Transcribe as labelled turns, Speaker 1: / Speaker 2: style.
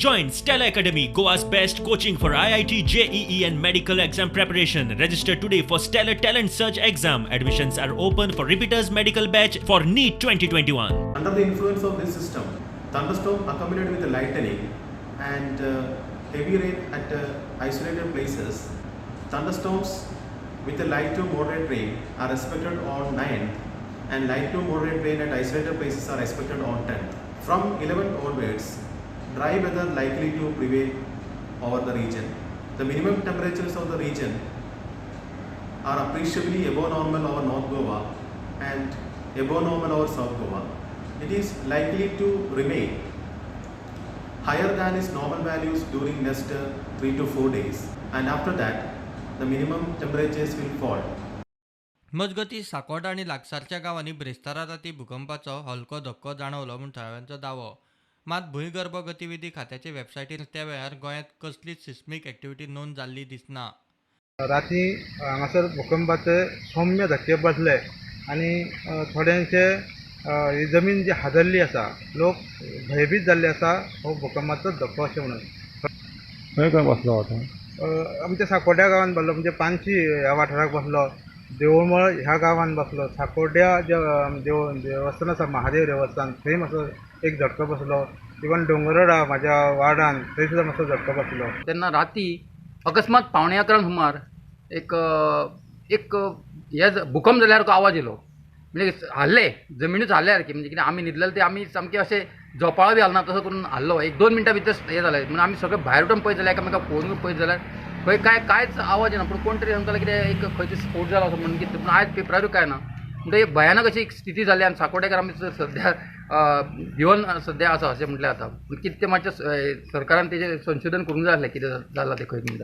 Speaker 1: Join Stella Academy, Goa's best coaching for IIT, JEE and medical exam preparation. Register today for Stellar Talent Search exam. Admissions are open for repeaters medical batch for NEET 2021.
Speaker 2: Under the influence of this system, thunderstorm accompanied with lightning and heavy rain at isolated places, thunderstorms with a light to moderate rain are expected on 9th and light to moderate rain at isolated places are expected on 10th. From 11th onwards, dry weather likely to prevail over the region. The minimum temperatures of the region are appreciably above normal over North Goa and above normal over South Goa. It is likely to remain higher than its normal values during next 3 to 4 days, and after that the minimum temperatures will fall.
Speaker 3: मजगती साकोटा आणि लागसारच्या गावांनी ब्रेस्तारा राती भूकंपाचो हलको धक्को जाणवलो म्हूण थळाव्यांचो दावो. मात भूंयगर्भ गतिविधी खात्याचे वेबसायटीर त्या वेळार गोंयांत कसलीच सिस्मीक एक्टिविटी नोंद जाल्ली दिसना.
Speaker 4: राती हांगासर भूकंपाचे सौम्य धक्के बसले आनी थोड्यांचे ही जमीन जी हादरली आसा, लोक भयभीत जाल्ले आसा हो भूकंपाचो धक्को अशें म्हणून.
Speaker 5: खंय बसलो होता?
Speaker 4: आमच्या साकोड्या गांवांत बसलो, म्हणजे पानशी ह्या वाठाराक बसलो, देवळमळ ह्या गांवांत बसलो, साकोड्या जे देवस्थान आसा महादेव देवस्थान थंय मातसो एक झटको बसलो, इवन डोंगरडा म्हाज्या वार्डान थंय सुद्दां मातसो झटको बसलो.
Speaker 6: तेन्ना राती अकस्मात 11:15 सुमार एक हे भूकंप जाल्यार आवाज येयलो. म्हणजे हाल्ले जमिनीच हाल्ले सारकी, म्हणजे कितें आमी न्हिदलेले ते आमी सामके अशें झोपाळो बी हालना तसो करून हाल्लो. 1-2 मिनटां भितर हें जालें म्हणून आमी सगळे भायर उठून पळयत जाल्यार एकामेकाक पळोवन पळयत जाल्यार खंय कांयच आवाज येना. पूण कोण तरी सांगताले कितें एक खंयचो स्फोट जालो असो म्हणून कितें, पूण आयज पेपरारूय काय ना. म्हणजे एक भयानक अशी एक स्थिती जाली आनी साकोडेकार आमी सद्या भिवन सद्या आसा अशें म्हटलें जाता. कितें तें मातशें सरकारान तेजें संशोधन करूंक जाय आसलें कितें जालां तें खंय.